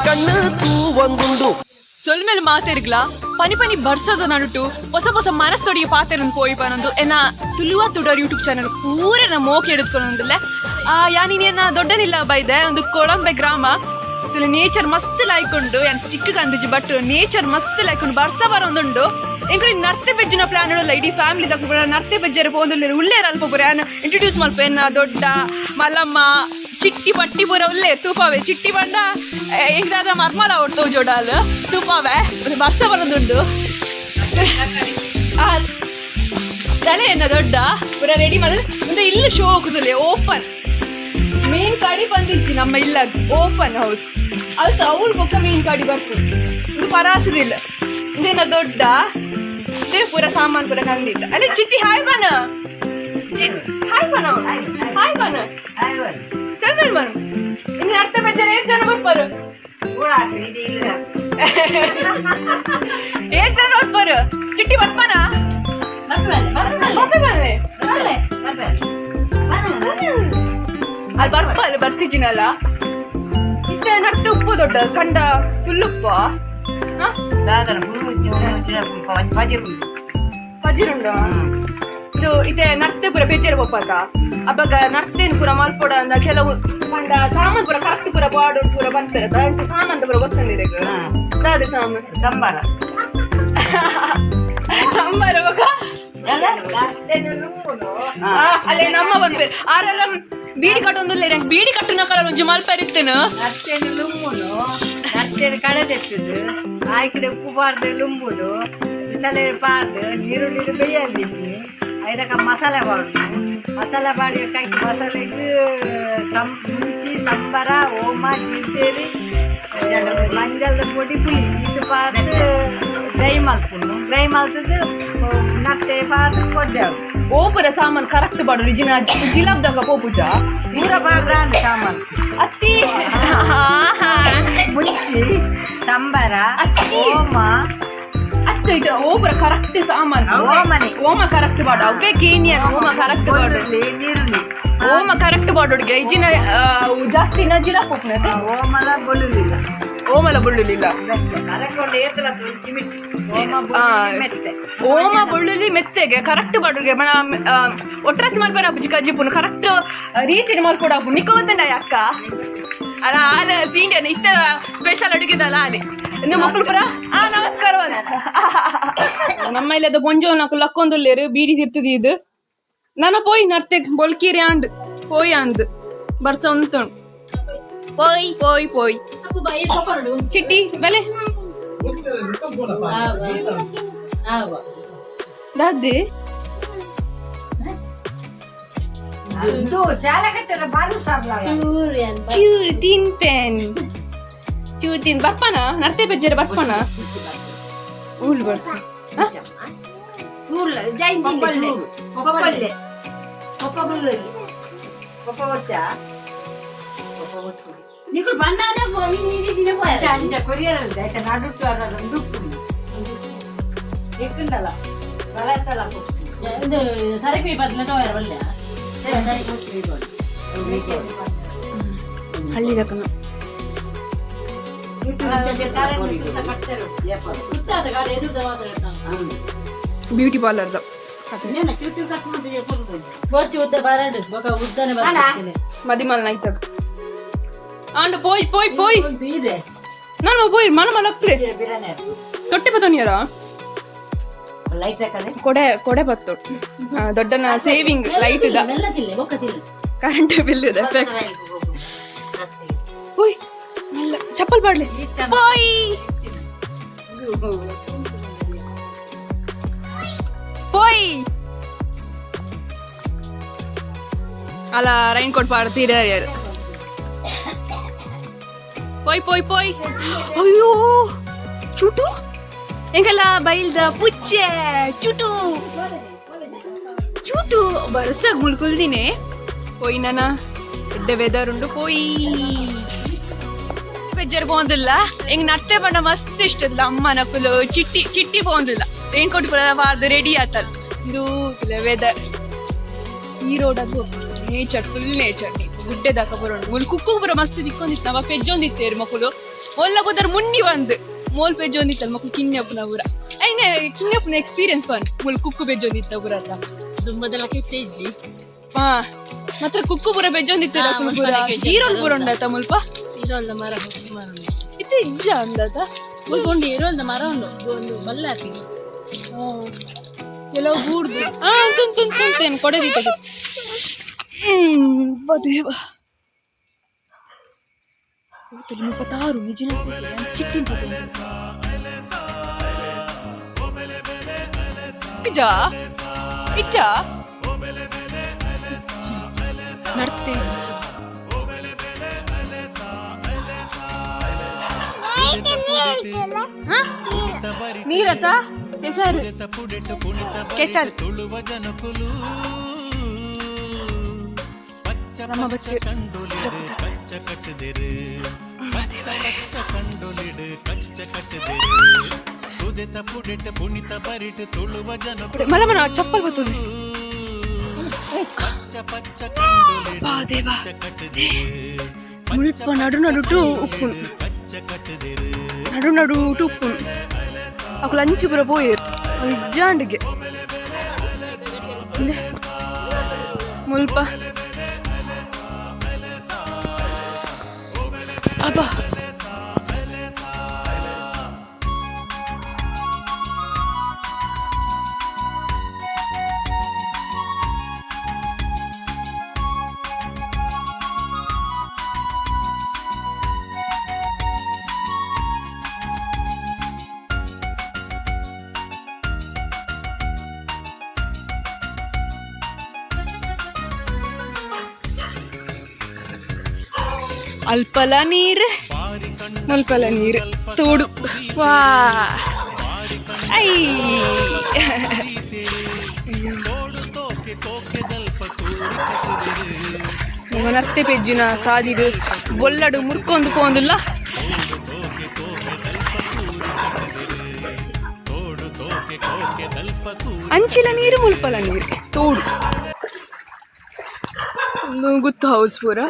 ಕಣ್ಣು ತೂವೊಂದುಂಡು ಸೊಲ್ಮೇಲೆ ಮಾತಾಡಿಗ್ಲಾ ಪನಿ ಪನಿ ಬರ್ಸೋದು ನಡುಟು ಹೊಸ ಹೊಸ ಮನಸ್ತೊಡಿಗೆ ಪಾತೆರನ್ನು ಪೋಯಿ ಪನೊಂದು ಎನ್ನ ತುಳುವ ತುಡೋರ್ ಯೂಟ್ಯೂಬ್ ಚಾನಲ್ ಪೂರೆನ ಮೋಕೆ ಎಡುತ್ಕೊಂಡೊಂದಿಲ್ಲ ಯಾನಿನ ದೊಡ್ಡನಿಲ್ಲ ಬೈದೆ ಒಂದು ಕೊಳಂಬೆ ಗ್ರಾಮ ತುಳು ನೇಚರ್ ಮಸ್ತ್ ಲಾಯ್ಕೊಂಡು ಏನು ಸ್ಟಿಕ್ ಕಂದಿಜಿ ಬಟ್ ನೇಚರ್ ಮಸ್ತ್ ಲಾಯ್ಕೊಂಡು ಬರ್ಸ ಬರೋಂದುಂಡು ಎಂಕಡೆ ನರ್ತೆ ಬೆಜ್ಜಿನ ಪ್ಲಾನ್ ಇಡಲ್ಲ ಇಡೀ ಫ್ಯಾಮಿಲಿ ತಗೊಂಡು ನರ್ತೆ ಬೆಜ್ಜರ ಪೋಂದಿಲ್ಲ ಉಳ್ಳೇರ ಅಲ್ಪ ಪುರ ಇಂಟ್ರೊಡ್ಯೂಸ್ ಮಲ್ಪ ಎನ್ನ ದೊಡ್ಡ ಮಲ್ಲಮ್ಮ ಚಿಟ್ಟಿ ಪಟ್ಟಿ ಪೂರ ಉಲ್ಲೇ ತೂಪಾವೆ ಚಿಟ್ಟಿ ಬಂಡ ಈಗದಾದ ಮರ್ಮಲ ಹೊಡ್ತೋ ಜೋಡಾಲ್ ತೂಪಾವೆ ಬರ್ಸ ಬರೋದುಂಡು ತಲೆ ಎನ್ನ ದೊಡ್ಡ ಪೂರ ರೆಡಿ ಮಾಡಿದ್ರೆ ಮುಂದೆ ಇಲ್ಲಿ ಶೋ ಹೋಗುದಿಲ್ಲ ಓಪನ್ ಮೇನ್ ಕಾಡಿ ಬಂದಿತ್ತು ನಮ್ಮ ಇಲ್ಲ ಓಪನ್ ಹೌಸ್ ಅದು ಅವ್ಳು ಬೊಕ್ಕ ಮೇನ್ ಕಾಡಿ ಬರ್ತದೆ ಇದು ಪರಾತ್ರಿಲ್ಲ ಇದೇನ ದೊಡ್ಡ ಇದೇ ಪೂರ ಸಾಮಾನು ಪೂರ ಕಂಡಿದ್ದ ಅಲ್ಲೇ ಚಿಟ್ಟಿ ಹಾಯ್ ಬನ ಹಾಯ್ ಬನ ಹಾಯ್ ಬನ ಸರ್ ಬನ ಇನ್ನು ಅರ್ಥ ಬೇಜಾರ ಏನ್ ಜನ ಬರ್ಬಾರು ಏನ್ ಜನ ಬರ್ಬಾರು ಚಿಟ್ಟಿ ಬರ್ಬಾನ ಅಲ್ಲಿ ಬರ್ಪ ಅಲ್ಲಿ ಬರ್ತಿದ್ದೀನಲ್ಲ ಇತ್ತೆ ನಟ್ಟು ಉಪ್ಪು ದೊಡ್ಡ ಕಂಡ ಫುಲ್ಲುಪ್ಪ ಪಜಿರುಂಡ ಇದು ಇದೆ ನಟ್ಟೆ ಪೂರ ಬೇಜಾರು ಒಪ್ಪಾತ ಅವಾಗ ನಟ್ಟೇನು ಪೂರ ಮಲ್ಪೊಡ ಅಂದ ಕೆಲವು ಕಂಡ ಸಾಮಾನು ಪೂರ ಕರೆಕ್ಟ್ ಪೂರ ಬಾಡು ಪೂರ ಬಂತಾರೆ ಸಾಮಾನು ಪೂರ ಗೊತ್ತಂದಿದೆ ಅದೇ ಸಾಮಾನು ಸಂಬಾರ ಸಾಂಬಾರು ಅಲ್ಲೇ ನಮ್ಮ ಬಂದ್ಬೇರು ಆರೆಲ್ಲ ಬೀಡಿ ಕಟ್ಟೊಂದಿಲ್ಲ ನಂಗೆ ಬೀಡಿ ಕಟ್ಟುನ ಕಲರ್ ಒಂಚು ಮಲ್ಪರಿತ್ತೇನು ನರ್ತೇನು ಲುಂಬುನು ನರ್ತೇನು ಕಳೆದೆತ್ತದು ಆಯ್ಕಡೆ ಉಪ್ಪು ಬಾರ್ದು ಲುಂಬುದು ಬಿಸಲೆ ಬಾರ್ದು ನೀರುಳ್ಳಿ ಬೇಯಲ್ಲಿದ್ದಿ ಅದಕ್ಕೆ ಮಸಾಲೆ ಬಾರ್ದು ಮಸಾಲೆ ಬಾಡಿ ಕೈ ಮಸಾಲೆಗೆ ಮುಂಚಿ ಸಂಬಾರ ಓಮ ಜೀರಿಗೆ ಮಂಜದ ಪೊಡಿ ಪುಳಿ ಇದು ಬಾರ್ದು ಡ್ರೈ ಮಲ್ಪುನು ಡ್ರೈ ಮಲ್ತದ್ದು ನತ್ತೆ ಬಾರ್ದು ಕೊದ್ದೆವು ಓಪರ ಸಾಮಾನು ಕರೆಕ್ಟ್ ಬಾಡು ಜಿಲಾಬ್ದಾಗ ಪೋಪುಜ ಪೂರ ಬಾರ್ದ ಸಾಮಾನು ಅತ್ತಿ ಮುಂಚಿ ಸಂಬಾರ ಓಮ ಅತ್ತ ಇದು ಓಪರ ಕರೆಕ್ಟ್ ಸಾಮಾನು ಓಮ ಕರೆಕ್ಟ್ ಬಾಡು ಅವೇ ಕೇನಿಯ ಓಮ ಕರೆಕ್ಟ್ ಬಾಡು ನೀರುಳ್ಳಿ ಓಮ ಕರೆಕ್ಟ್ ಬಾಡೋಡಿಗೆ ಇಜಿನ ಜಾಸ್ತಿ ನಜಿಲ ಹೋಗ್ನದೆ ಓಮಲ ಬೊಳ್ಳುಲಿಲ್ಲ ಓಮಲ ಬುಳ್ಳುಲಿಲ್ಲ ಓಮ ಬುಳ್ಳುಲಿ ಮೆತ್ತೆಗೆ ಕರೆಕ್ಟ್ ಬಾಡುಗೆ ಮನ ಒಟ್ರಾಸಿ ಮಲ್ಪರ ಅಪ್ಪುಜಿ ಕಜ್ಜಿಪುನು ಕರೆಕ್ಟ್ ರೀತಿನ ಮಲ್ಕೊಡ ಅಪ್ಪು ನಿಕೋತನ ಅಕ್ಕ ಅಲ್ಲ ಆಲ ಸೀಂಡಿಯನ್ ಇಷ್ಟ ಸ್ಪೆಷಲ್ ಅಡುಗೆದಲ್ಲ ಆಲಿ ಇನ್ನು ಮಕ್ಕಳು ಪುರ ನಮಸ್ಕಾರ ನಮ್ಮ ಇಲ್ಲದ ಬೊಂಜೋ ನಾಕು ಲಕ್ಕೊಂದುಲ್ಲೇರು ಬೀಡಿ ತಿರ್ತದಿ ಇದು ನನ್ನ ಪೋಯ್ ನರ್ತೆಗ್ ಬೊಲ್ಕೀರಿ ಆಂಡ್ ಪೋಯ್ ಅಂದ್ ಬರ್ಸ ಉಂಟು ಪೋಯ್ ಪೋಯ್ ಪೋಯ್ ಚಿಟ್ಟಿ ಬಲೆ ದಾದೆ ಚೂರು ತಿನ್ಪೇನ್ ಚೂರು ತಿನ್ ಬರ್ಪಾನ ನರ್ತೆ ಬೆಜ್ಜರ ಬರ್ಪಾನ ಊಲ್ ಬರ್ಸಿ నీకు బండానే పోయి నీవి తినపోయా అంజ కొరియరల్ದೆ అయితే నడుట్టు అరడం దుక్కుని ఎక్కిందల బలతల ಇದು ಸರಪಿ ಬದಲದ ವರವಲ್ಲ ಸರಿ ಕೊಟ್ರಿ ಗೋಡಿ ಹಳ್ಳಿ ದಕ್ಕನ ಸುತ್ತಾದ ಗಾಡಿ ಎದುರು ಮಾತಾಡ್ತಾನೆ ಬ್ಯೂಟಿ ಪಾರ್ಲರ್ದ నేను చుట్టూ కట్టుకుంటే చెప్పదు బొచ్చు ఉద్ద బారాడు ఒక ఉద్దనే బారాడు మదిమల్ నైతగ్ ఆండ్ పోయ్ పోయ్ పోయ్ ಇದೆ ನಾನು పోయ్ మన ಮಲಕ್ಲೆ ಬಿರಾನೆ ತೊಟ್ಟೆ ಬದನಿಯರ ಲೈಟ್ ಹಾಕಲೆ ಕೊಡೆ ಬತ್ತು ದೊಡ್ಡನ ಸೇವಿಂಗ್ ಲೈಟ್ ಇದ ಮೆಲ್ಲತಿಲ್ಲ ಬೊಕ್ಕತಿಲ್ಲ ಕರೆಂಟ್ ಬಿಲ್ ಇದೆ ಹೋಯ್ ಮೆಲ್ಲ ಚಪ್ಪಲ್ ಬಾಡ್ಲೆ ಹೋಯ್ ಹೋಯ್ ಅಲ್ಲ ರೈನ್ ಕೋಟ್ ಪಾಡ್ತೀರ പോയ് പോയ് പോയ് അയ്യോ ചുട്ടു എങ്കല്ല ബൈൽദ പുച്ച ചുട്ടു ചുട്ടു ಬರ್ಸ ಗುಲ್ಕುಲ್ದಿನೇ പോയി ನಾನ ಎಡ್ಡೆ ವೆದರ್ ಉಂಡು പോയി ಬೆಜ್ಜರ್ പോಂದಿಲ್ಲ ಎಂಗ್ ನಟ್ಟೆ ಬಣ್ಣ ಮಸ್ತ್ ಇಷ್ಟದ ಅಮ್ಮನ ಫುಲ್ ಚಿಟ್ಟಿ പോಂದಿಲ್ಲ ರೈನ್ ಕೋಟ್ ಬಾರ್ದು ರೆಡಿ ಆತಲ್ ಇದು ವೆದರ್ ಈ ರೋಡ್ ಅದು ನೇಚರ್ ಫುಲ್ ನೇಚರ್ ಗುಡ್ಡೆ ದಾಕ ಬರೋಣ ಮುಲ್ ಕುಕ್ಕು ಪುರ ಮಸ್ತ್ ದಿಕ್ಕೊಂದಿತ್ತು ನಾವ ಪೆಜ್ಜೊಂದಿತ್ತೇರು ಮಕ್ಕಳು ಒಲ್ಲ ಬುದರ್ ಮುನ್ನಿ ಬಂದು ಮೋಲ್ ಪೆಜ್ಜೊಂದಿತ್ತಲ್ಲ ಮಕ್ಕಳು ಕಿನ್ನಪ್ಪನ ಊರ ಐನೆ ಕಿನ್ನಪ್ಪನ ಎಕ್ಸ್ಪೀರಿಯನ್ಸ್ ಬಂದು ಮುಲ್ ಕುಕ್ಕು ಬೆಜ್ಜೊಂದಿತ್ತ ಊರ ಅಂತ ದುಂಬದೆಲ್ಲ ಕಿತ್ತೆ ಇಜ್ಜಿ ಹಾ ಮಾತ್ರ ಕುಕ್ಕು ಪೂರ ಬೆಜ್ಜೊಂದಿತ್ತಿರ ಕುಲ್ಪುರ ಈರೋಲ್ ಪೂರ ಉಂಡಾತ ಮುಲ್ಪ ಇರೋಲ್ಲ ಮರ ಮರ ಇತ್ತೆ ಇಜ್ಜ ಅಂದಾತ ಉಳ್ಕೊಂಡು ಇರೋಲ್ಲ ಮರ ಉಂಡು ಒಂದು ಬಲ್ಲಾಪಿ ಕೆಲವು ಗೂಡ್ದು ತುಂತೇನು ಕೊಡದಿತ್ತ ದೇವ ಮುಪ್ಪತ್ತಾರು ನಿಜನ ಚಿಟ್ಟಿನ ಇಜ್ಜ ಇಜ್ಜ ನಡ್ತೆ ನೀರತ ಹೆಸರು ಕೆಚಲ್ ನಮ್ಮ ಬಚ್ಚೆ ಮಲ ಮನ ಚಪ್ಪಲ್ ಬರ್ತದೆ ಮುಲ್ಪ ನಡು ನಡುಟು ಉಪ್ಪು ನಡು ನಡುಟು ಉಪ್ಪು ಅಕ್ಕಳು ಅಂಚು ಪುರ ಪೋಯರು ಅದು ಇಜ್ಜಾಂಡಿಗೆ ಮುಲ್ಪ ಅಬ್ಬ ಅಲ್ಪಲ ನೀರು ಮಲ್ಪಲ ನೀರು ತೋಡು ವಾ ಐ ನರ್ತೆ ಪೆಜ್ಜಿನ ಸಾದಿದು ಬೊಲ್ಲಡು ಮುರ್ಕೊಂಡು ಪೋಂದಿಲ್ಲ ಅಂಚಿಲ ನೀರು ಮುಲ್ಪಲ ನೀರು ತೋಡು ಒಂದು ಗುತ್ತು ಹೌಸ್ ಪೂರ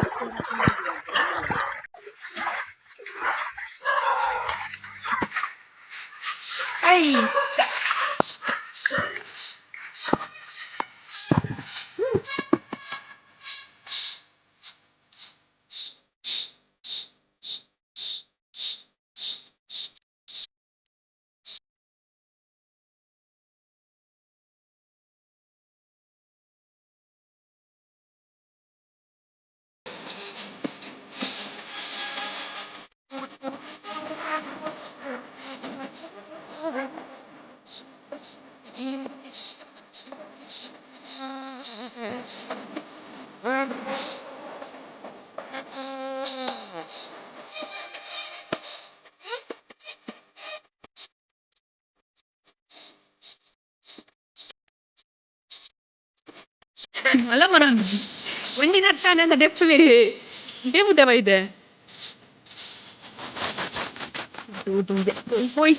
ಅಲ್ಲ ಮರ ಒಂದಿ ನಡ್ತಾನೆ ಅಂತ ಡೆಪ್ಪಲಿ ಏಮುದವ ಇದೆ ಹೋಯ್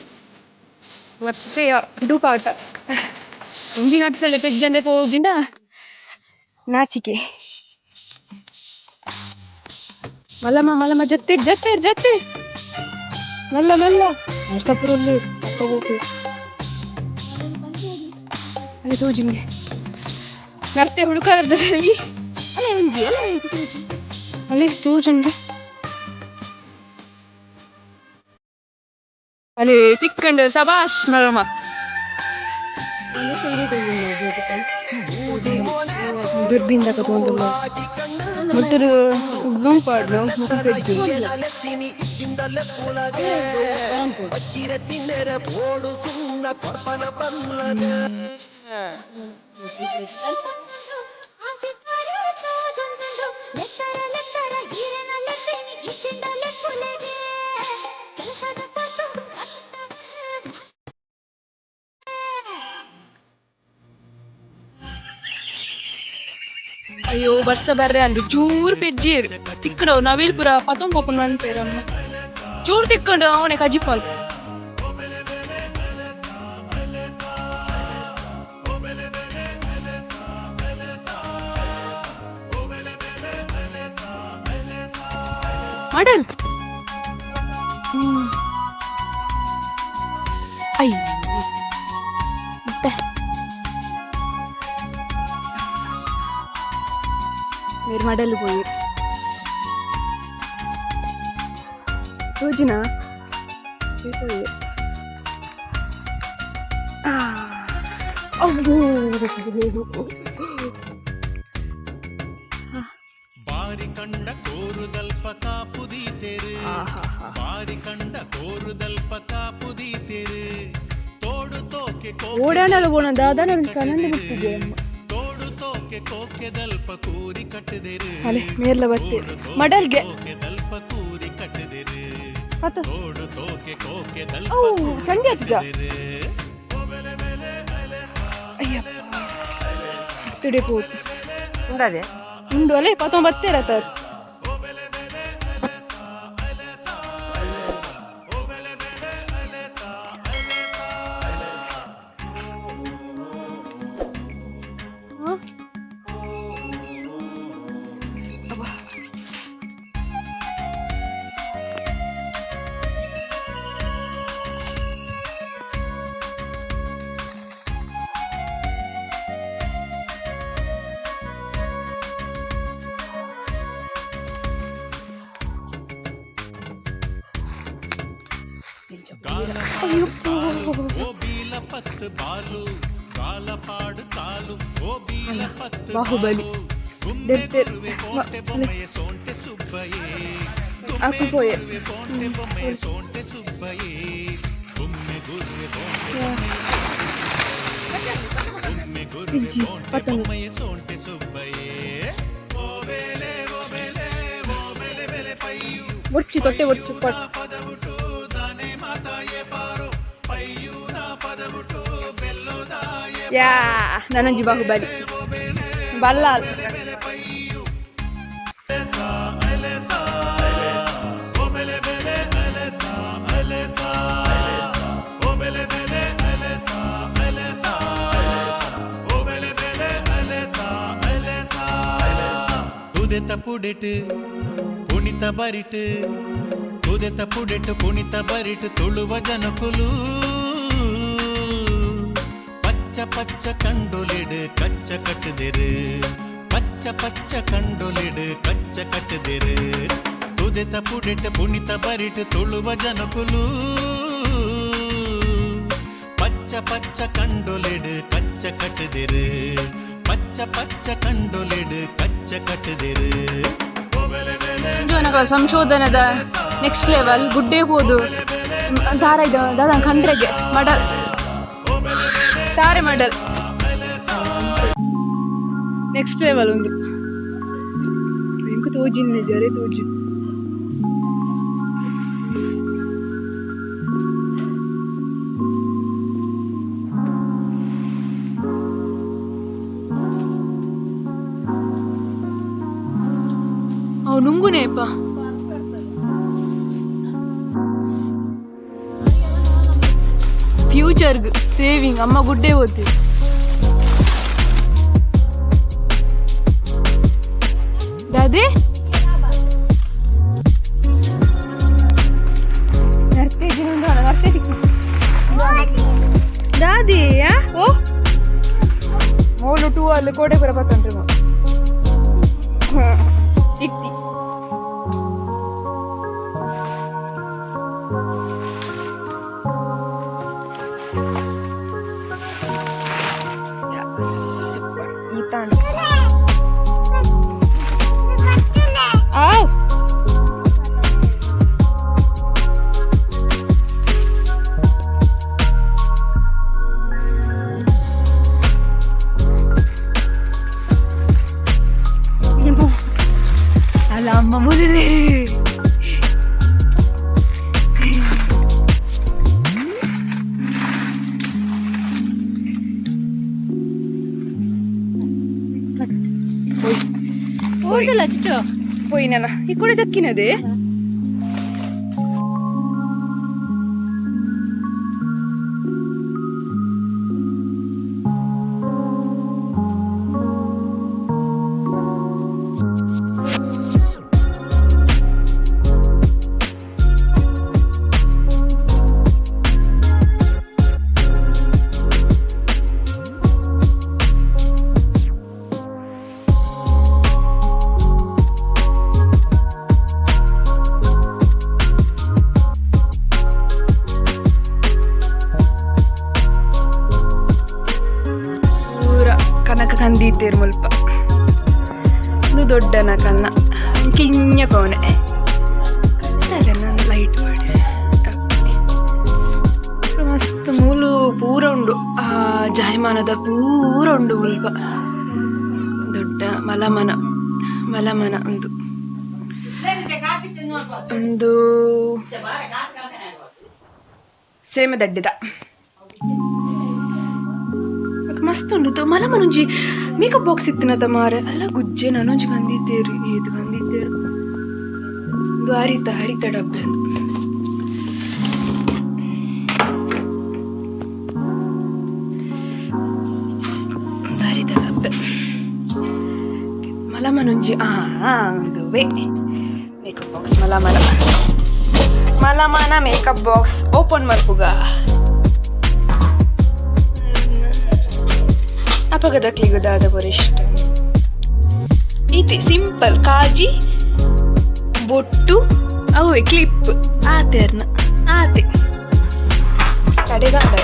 ಮತ್ತೆ ಡೂಪಾಟ ಒಂದಿ ನಡ್ಸಲ್ಲ ಪೆಜ್ಜಂದೆ ಹೋಗಿಂದ ನಾಚಿಕೆ ಮಲ್ಲಮ್ಮ ಮಲ್ಲಮ್ಮ ಜತ್ತೆ ಜತ್ತೆ ಜತ್ತೆ ಮಲ್ಲ ಮಲ್ಲ ನಡ್ಸಪ್ಪರಲ್ಲಿ ಹೋಗು ಅಲ್ಲಿ ತೋಜಿಮ್ಗೆ ನರ್ತೆ ಹುಡುಕಾದಲ್ಲಿ ಅಲ್ಲೇ ಉಂಜಿ ಅಲ್ಲೇ ತೋಜಂಡೆ ಅಲ್ಲಿ ತಿಕ್ಕಂಡು ಸಬಾಷ್ ಮಲ್ಲಮ್ಮ ದುರ್ಬಿಂದ ಕತ್ಕೊಂಡಲ್ಲ ಮತ್ತೆ ಝೂಮ್ ಪಾಡ್ಲು ಮುಖ ಪೆಜ್ಜು ಅಯ್ಯೋ ಬರ್ಸ ಬರ್ರೆ ಅಲ್ಲಿ ಚೂರು ಪೆಜ್ಜೀರು ತಿಕ್ಕಡು ನವಿಲ್ ಪುರ ಪತೊಂಬ ಪಪ್ಪನ ಅನ್ಪೇರಮ್ಮ ಚೂರು ತಿಕ್ಕೊಂಡು ಅವನೇ ಕಜಿಪಾಲ್ ಮಾಡಲ್ അയ്യോ ಮತ್ತೆ വേറെ മടല് പോയി യോജന പോയി ಬಾರಿ ಕಂಡ ಕೋರುದಲ್ಪ ಕಾಪುದೀತೆರು ಬಾರಿ ಕಂಡ ಕೋರುದಲ್ಪ ಕಾಪುದೀತೆರು ತೋಡು ತೋಕೆ ಓಡಾಡಲು പോണത് അതാണ് കണ്ണു ಬಿಟ್ಟಿದೆ ತೋಡು ತೋಕೆ ಕೋಕೆ ದಲ್ಪ ಕೂರಿ ಕಟ್ಟದಿರು ಅಲೆ ಮೇರ್ಲ ಬತ್ತೆ ಮಡಲ್ಗೆ ಕೋಕೆ ದಲ್ಪ ಕೂರಿ ಕಟ್ಟದಿರು ಪತ್ತ ತೋಡು ತೋಕೆ ಕೋಕೆ ದಲ್ಪ ಓ ಚಂಡಿ ಅಜ್ಜ ಅಯ್ಯ ತುಡೆ ಪೋತು ఉండదే ಉಂಡು ಅಲೆ ಪತ್ತ ಬತ್ತೇರ ತರ್ ಓಬೀಲ ಪತ್ತು ಬಾಲು ಕಾಲಪಾಡು ಕಾಲು ಓಬೀಲ ಪತ್ತು ಬಾಹುಬಲಿ ಕೋಟೆ ಬೊಮ್ಮೆಯ ಸೋಂಟೆ ಸುಬ್ಬಯೇ aku പോയെ ಕೋಟೆ ಬೊಮ್ಮೆಯ ಸೋಂಟೆ ಸುಬ್ಬಯೇ ಗುಮ್ಮೆ ಗುರ್ರೆ ಗುಮ್ಮೆ ಗುರ್ರೆ ಕೋಟೆ ಬೊಮ್ಮೆಯ ಸೋಂಟೆ ಸುಬ್ಬಯೇ ಓಬೇಲೆ ಓಬೇಲೆ ಓಬೇಲೆ ಬೆಲೆ ಪೈಯು ಒರ್ಚಿ ತೊಟ್ಟೆ ಒರ್ಚು ಪಟ್ ಪದವುಟು ದಾನೆ ಮಾತಾಯೇ ಪಾರೋ ಪೈಯು ನಾ ಪದವುಟು ಬೆಲ್ಲೋದಾಯೇ ಯಾ ನನಂಜಿ ಬಾಹುಬಲಿ ಬಲ್ಲಾಲ್ ತುದೆತ ಪುಡೆಟ್ ಪುಣಿತ ಬರಿಟ್ ತುದೆತ ಪುಡೆಟ್ ಪುಣಿತ ಬರಿಟ್ ತುಳುವ ಜನಕುಲು ಪಚ್ಚ ಪಚ್ಚ ಕಂಡೊಲಿಡು ಕಚ್ಚ ಕಟ್ಟದಿರು ಪಚ್ಚ ಪಚ್ಚ ಕಂಡೊಲಿಡು ಕಚ್ಚ ಕಟ್ಟದಿರು ತುದೆತ ಪುಡೆಟ್ ಪುಣಿತ ಬರಿಟ್ ತುಳುವ ಜನಕುಲು ಪಚ್ಚ ಪಚ್ಚ ಕಂಡೊಲಿಡು ಕಚ್ಚ ಕಟ್ಟದಿರು ಪಚ್ಚ ಪಚ್ಚ ಕಂಡೊಲಿಡು ಕಚ್ಚ ಕಟ್ಟದಿರು ಜನಗಳ ಸಂಶೋಧನದ ನೆಕ್ಸ್ಟ್ ಲೆವೆಲ್ ಗುಡ್ಡೆ ಹೋದು ದಾರ ಇದೆ ದಾದ ಕಂಡ್ರೆಗೆ ಮಡಲ್ ತಾರೆ ಮಡಲ್ ನೆಕ್ಸ್ಟ್ ಲೆವೆಲ್ ಒಂದು ತೋಜಿನ ಜರೆ ತೋಜಿ ಅವು ನುಂಗುನೇಪ್ಪ ಫ್ಯೂಚರ್ಗ್ ಸೇವಿಂಗ್ ಅಮ್ಮ ಗುಡ್ಡೆ ಓದ್ತಿ ದಾದಿ ದಾದಿ ಓ ಮೋಲು ಟೂ ಅಲ್ಲಿ ಕೋಟೆ ಬರ ಬರ್ತನ್ರಿ ಇಟ್ಟಿ ಈ ತಾಂಡ ಆವ್ ಅಲ್ಲ ಅಮ್ಮ ಮುರಳಿ ಓಡಲ್ಲ ಚಿಟ್ಟು పోయినా ఇక్కడ దక్కినది ದೀತೆರು ಮುಲ್ಪ ಇದು ದೊಡ್ಡನ ಕನ್ನ ಕಿಂಜ ಕೋಣೆ ನಾನು ಲೈಟ್ ಮಾಡಿ ಮಸ್ತ್ ಮೂಲು ಪೂರ ಉಂಡು ಆ ಜಾಯಮಾನದ ಪೂರ ಉಂಡು ಮುಲ್ಪ ದೊಡ್ಡ ಮಲಮನ ಒಂದು ಸೇಮೆ ದಡ್ಡಿದ ಮಸ್ತ್ ಉಂಡು ಮಲಮನೊಂಜಿ ಮೇಕಪ್ ಬಾಕ್ಸ್ ಇತ್ತಿನದ ಮಾರೆ ಅಲ್ಲ ಗುಜ್ಜೆ ನಾನೊಂಜಿ ಕಂದಿದ್ದೇರು ಏದು ಕಂದಿದ್ದೇರು ಒಂದು ಹರಿತ ಡಬ್ಬೆ ಅಂತ ಹರಿತ ಡಬ್ಬೆ ಮಲಮನೊಂಜಿ ಒಂದು ಮೇಕಪ್ ಬಾಕ್ಸ್ ಮಲಮನ ಮೇಕಪ್ ಬಾಕ್ಸ್ ಓಪನ್ ಮಲ್ಪುಗ ಅಪಗದಕ್ಲಿಗುದಾದ ಬರಿಷ್ಟ ಈತಿ ಸಿಂಪಲ್ ಕಾಜಿ ಬೊಟ್ಟು ಅವೇ ಕ್ಲಿಪ್ ಆತೆರ್ನ ಆತೆ ಕಡೆಗಾದ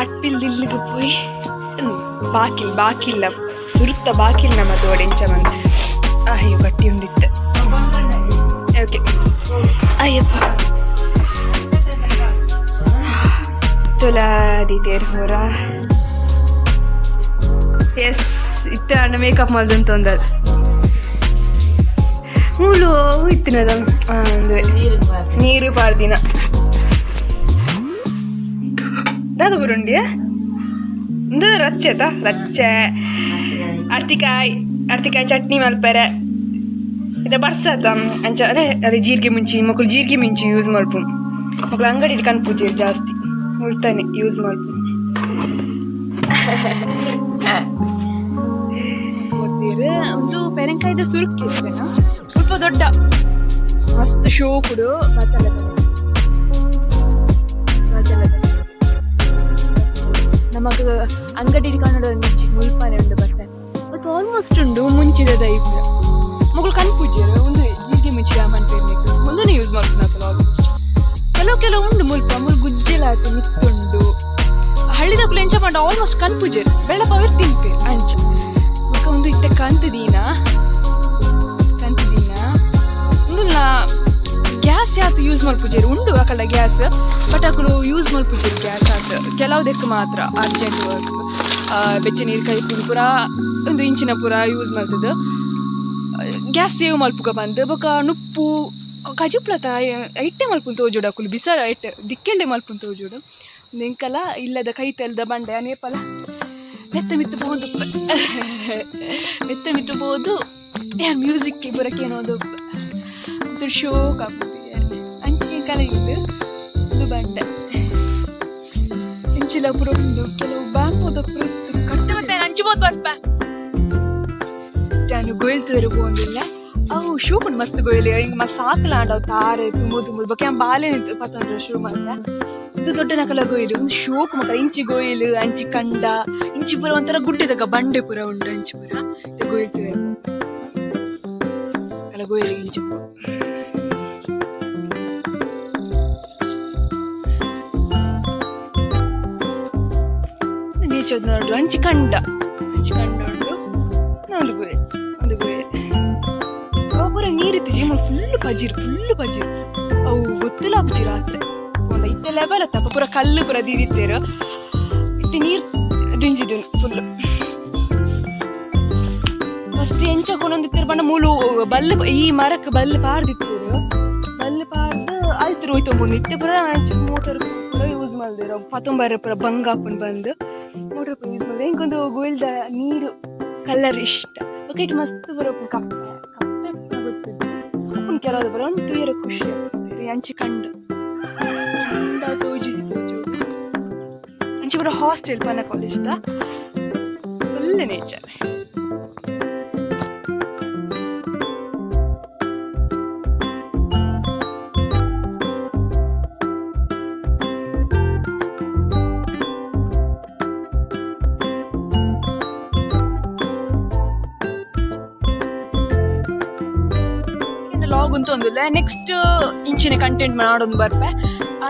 ಅಟ್ಟಿಲ್ದಿಲ್ಲಿಗೆ പോയി ಬಾಕಿಲ್ಲ ಸುರುತ್ತ ಬಾಕಿಲ್ ನಮ್ಮ ತೋಡೆಂಚ ಮಂದ ಅಯ್ಯೋ ಕಟ್ಟಿ ಉಂಡಿತ್ತು ಓಕೆ ಅಯ್ಯಪ್ಪ ತುಲಾದಿದ್ದೇರು ಹೊರ ಎಸ್ ಇತ್ತ ಅಣ್ಣ ಮೇಕಪ್ ಮಾಡ್ದಂತ ಒಂದದು ಮುಳ್ಳು ಇತ್ತಿನದ ಒಂದು ನೀರು ಪಾರ್ದಿನ ದಾದ ಬರುಂಡಿಯ ಒಂದು ರಚ್ಚೆ ಅರ್ತಿಕಾಯಿ ಚಟ್ನಿ ಮಲ್ಪರೆ ಇದು ಬರ್ಸತ್ತ ಅಂಚ ಅದೇ ಜೀರಿಗೆ ಮುಂಚಿ ಯೂಸ್ ಮಲ್ಪು ಮಕ್ಕಳು ಅಂಗಡಿ ಕನ್ಪೂಜೆ ಜಾಸ್ತಿ ಉಳ್ತಾನೆ ಯೂಸ್ ಮಲ್ಪು ಗೊತ್ತೀರ ಒಂದು ಪೆರಂಕಾಯ್ದ ಸುರುಕಿ ಇರ್ತೇನೆ ಸ್ವಲ್ಪ ದೊಡ್ಡ ಮಸ್ತ್ ಶೋ ಕೊಡು ಮಸಾಲೆ ನಮಗ ಅಂಗಡಿ ಹಿಡ್ಕೊಂಡು ನಿಂಚಿ ಮುಲ್ಪಾನೆ ಉಂಡು ಬರ್ತಾರೆ ಬಟ್ ಆಲ್ಮೋಸ್ಟ್ ಉಂಡು ಮುಂಚಿದ ದೈಪ ಮಗಳು ಕನ್ಪೂಜೆ ಒಂದು ಜೀರಿಗೆ ಮುಂಚೆ ಮನ್ಪೇರ್ಬೇಕು ಮುಂದೆ ಯೂಸ್ ಮಾಡ್ಕೊಂಡು ಆಲ್ಮೋಸ್ಟ್ ಕೆಲವು ಉಂಡು ಮುಲ್ಪ ಗುಜ್ಜೆಲಾತು ಮಿತ್ತುಂಡು ಹಳ್ಳಿದಕ್ಕೂ ಎಂಚ ಮಾಡ ಆಲ್ಮೋಸ್ಟ್ ಕನ್ಪೂಜೆ ಬೆಳಪವರ್ ತಿನ್ಪೇರು ಅಂಚ ಒಂದು ಇತ್ತೆ ಕಂತದೀನ ಉಂಡುಲ್ಲ ಗ್ಯಾಸ್ ಯಾತು ಯೂಸ್ ಮಲ್ಪುಜೇರು ಉಂಡು ಅಕಲ ಗ್ಯಾಸ್ ಬಟ್ ಅಕಲು ಯೂಸ್ ಮಲ್ಪುಜೇರು ಗ್ಯಾಸ್ ಆತು ಕೆಲವುದಕ್ಕೆ ಮಾತ್ರ ಅರ್ಜೆಂಟ್ ವರ್ಕ್ ಬೆಚ್ಚ ನೀರು ಕೈಪುಡು ಪೂರ ಒಂದು ಇಂಚಿನ ಪೂರ ಯೂಸ್ ಮಾಡ್ತದ ಗ್ಯಾಸ್ ಸೇವ್ ಮಲ್ಪುಗ ಬಂದು ಬೊಕ ನುಪ್ಪು ಕಜುಪ್ಲತ ಇಟ್ಟೆ ಮಲ್ಪುನ್ ತೋಜೋಡು ಅಕುಲು ಬಿಸರ ಇಟ್ಟೆ ದಿಕ್ಕೆಂಡೆ ಮಲ್ಪುನ್ ತೋಜೋಡು ಒಂದು ಎಂಕಲ ಇಲ್ಲದ ಕೈ ತೆಲ್ದ ಬಂಡೆ ನೇಪಲ ಮೆತ್ತ ಮಿತ್ತು ಬೋದು ಯಾರು ಮ್ಯೂಸಿಕ್ಗೆ ಬರೋಕ್ಕೇನೋ ಒಂದು ಶೋಕ್ ಆಗ್ಬಿಟ್ಟಿದೆ ಅಂಚಿಗೆ ಕಲೆಗಿದ್ದು ಒಂದು ಬಂಡೆ ಇಂಚಿಲ ಪುರ ಒಂದು ಕೆಲವು ಬಾಂಬೋದ ಪುರ ಕಟ್ಟು ಮತ್ತೆ ಹಂಚ್ಬೋದು ಬರ್ಪ ನಾನು ಗೊಯ್ಲ್ತೇರು ಹೋಗಿಲ್ಲ ಅವು ಶೂಕೊಂಡು ಮಸ್ತ್ ಗೊಯ್ಲಿ ಹಿಂಗೆ ಮಸ್ತ್ ಸಾಕಲಾಂಡವು ತಾರೆ ತುಂಬುದು ಬೊಕ್ಕೆ ಬಾಲೆ ನಿಂತು ಪತ್ತೊಂದು ಶುರು ಮಾಡ್ದೆ ಇದು ದೊಡ್ಡ ನಕಲ ಗೊಯ್ಲು ಒಂದು ಶೋಕ್ ಮಕ್ಕಳ ಇಂಚಿ ಗೊಯ್ಲು ಅಂಚಿ ಕಂಡ ಇಂಚಿ ಪುರ ಒಂಥರ ಗುಡ್ಡೆದಾಗ ಬಂಡೆ ಪುರ ಉಂಡು ಅಂಚಿ ಪುರ ಇದು ಗೊಯ್ತೇವೆ ಕಲ ಗೊಯ್ಲು ಇಂಚಿ ಪುರ ನೀಚೋದು ನೋಡು ಅಂಚಿ ಕಂಡ ಉಂಡು ಒಂದು ಗೊಯ್ಲು ಅವು ಪೂರ ನೀರಿತ್ತು ಜೀವನ ಫುಲ್ ಪಜಿರು ಅವು ಗೊತ್ತಿಲ್ಲ ಪಜಿರು ಆತ್ಲೆ ಒಂದು ಇತ್ತೆ ಲೆವೆಲ್ ಅತ್ತಪ್ಪ ಪೂರ ಕಲ್ಲು ಪೂರ ದೀದಿತ್ತೇರು ಇತ್ತೆ ನೀರು ದಿಂಜಿದು ಫುಲ್ಲು ಮಸ್ತ್ ಎಂಚಕೊಂಡೊಂದಿತ್ತೇರು ಬಣ್ಣ ಮೂಲು ಬಲ್ಲು ಈ ಮರಕ್ಕೆ ಬಲ್ಲು ಪಾರ್ದಿತ್ತೇರು ಬಲ್ಲು ಪಾರ್ದು ಆಯ್ತು ಹೋಯ್ತು ಇತ್ತೆ ಪೂರ ಮೋಟರ್ ಪೂರ ಯೂಸ್ ಮಾಡಿದೇರು ಪತ್ತೊಂಬರ ಪೂರ ಬಂಗಾಪನ್ ಬಂದು ಮೋಟರ್ ಪೂರ ಯೂಸ್ ಮಾಡಿದೆ ಹಿಂಗೊಂದು ಗೋಲ್ದ ನೀರು ಕಲರ್ ಇಷ್ಟ ಬಕೆಟ್ ಮಸ್ತ್ ಪೂರ ಕಪ್ಪೆ ಗೊತ್ತಿದ್ದು ಅಪ್ಪನ ಕೆಲವು ಬರೋ ಒಂದು ತುಯ್ಯರ ಖುಷಿ ಆಗ್ತದೆ ಅಂಚಿ ಕಂಡು ತೋಜು ಅಂಚಿ ಪೂರ ಹಾಸ್ಟೆಲ್ ಪನ ಕಾಲೇಜ್ದ ಫುಲ್ ನೇಚರ್ ಗೊತ್ತೊಂದುಲ್ಲ ನೆಕ್ಸ್ಟ್ ಇಂಚಿನ ಕಂಟೆಂಟ್ ಮಾಡೋದು ಬರ್ಪೆ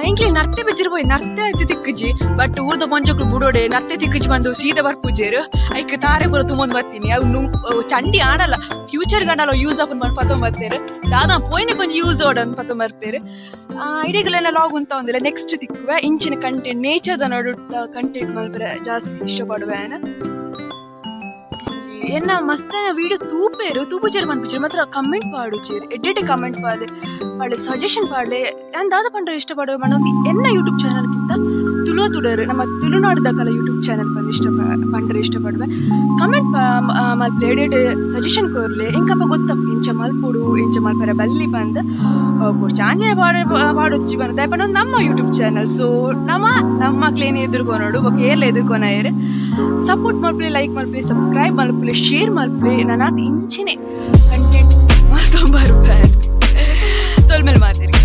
ಇಂಕ್ಲಿ ನರ್ತೆ ಬೆಜ್ಜಿರ್ಬೋಯ್ ನರ್ತೆ ಆಯ್ತು ತಿಕ್ಕಜಿ ಬಟ್ ಊರ್ದ ಪಂಚಕ್ಲು ಬುಡೋಡೆ ನರ್ತೆ ತಿಕ್ಕಜಿ ಬಂದು ಸೀದಾ ಬರ್ಪುಜೇರು ಐಕ್ ತಾರೆ ಪೂರ ತುಂಬೊಂದು ಬರ್ತೀನಿ ಅವು ಚಂಡಿ ಆಡಲ್ಲ ಫ್ಯೂಚರ್ ಗಂಡಲ್ಲ ಯೂಸ್ ಅಪ್ ಮಾಡಿ ಪತ್ತೊಂದು ಬರ್ತಾರೆ ದಾದಾ ಪೋಯ್ನೆ ಕೊಂಚ ಯೂಸ್ ಓಡನ್ ಪತ್ತೊಂದು ಬರ್ತಾರೆ ಐಡಿಯಾಗಳೆಲ್ಲ ಲಾಗ್ ಅಂತ ಒಂದಿಲ್ಲ ನೆಕ್ಸ್ಟ್ ತಿಕ್ಕುವೆ ಇಂಚಿನ ಕಂಟೆಂಟ್ ನೇಚರ್ದ ನಡುತ್ತ ಕಂಟೆಂಟ್ ಮಲ್ಪರೆ ಜಾಸ್ತಿ ಇಷ್ಟಪಡುವೆ ಎನ್ನ ಮಸ್ತ್ ವೀಡಿಯೋ ತೂಪುಚೇರು ಮನ್ಪಿಚೇರು ಮಾತ್ರ ಕಮೆಂಟ್ ಪಾಡುಚೇರು ಎಡ್ಡೆ ಕಮೆಂಟ್ ಪಾಡೆ ಸಜೆಷನ್ ಪಾಡೆ ನಾನು ದಾದ ಪಂಡ್ರೆ ಇಷ್ಟಪಡುವೆ ಮಾಡೋದು ಎನ್ನ ಯೂಟ್ಯೂಬ್ ಚಾನಲ್ಗಿಂತ ತುಳುವ ತುಡರು ನಮ್ಮ ತುಳುನಾಡ್ದ ಕಲ ಯೂಟ್ಯೂಬ್ ಚಾನಲ್ ಬಂದು ಪಂಡ್ರೆ ಇಷ್ಟಪಡುವೆ ಕಮೆಂಟ್ ಮಲ್ಪಲೆ ಎಡೆ ಸಜೆಷನ್ ಕೊರ್ಲೆ ಎಂಕಪ್ಪ ಗೊತ್ತಪ್ಪ ಇಂಚ ಮಲ್ಪುಡು ಇಂಚ ಮಲ್ಪರ ಬಲ್ಲಿ ಬಂದು ಚಾಂಜೆ ಪಾಡೊಚ್ಚಿ ಬಂದ ದಯಪಂಡ ನಮ್ಮ ಯೂಟ್ಯೂಬ್ ಚಾನಲ್ ಸೊ ನಮ್ಮ ಕ್ಲೇನ್ ಎದುರ್ಕೊನೋಡು ಎಲ್ಲ ಎದುರ್ಕೊನ ಸಪೋರ್ಟ್ ಮಲ್ಪಲೆ ಲೈಕ್ ಮಲ್ಪಲೆ ಸಬ್ಸ್ಕ್ರೈಬ್ ಮಲ್ಪಲೆ ಶೇರ್ ಮಲ್ಪಲೆ ನಾನು ಇಂಚಿನೇ ಕಂಟೆಂಟ್ ಮಾಡ್ಕೊಂಬರ್ಬೇ ಸ್ವಲ್ಪ ಮೇಲೆ ಮಾತಾಡಿ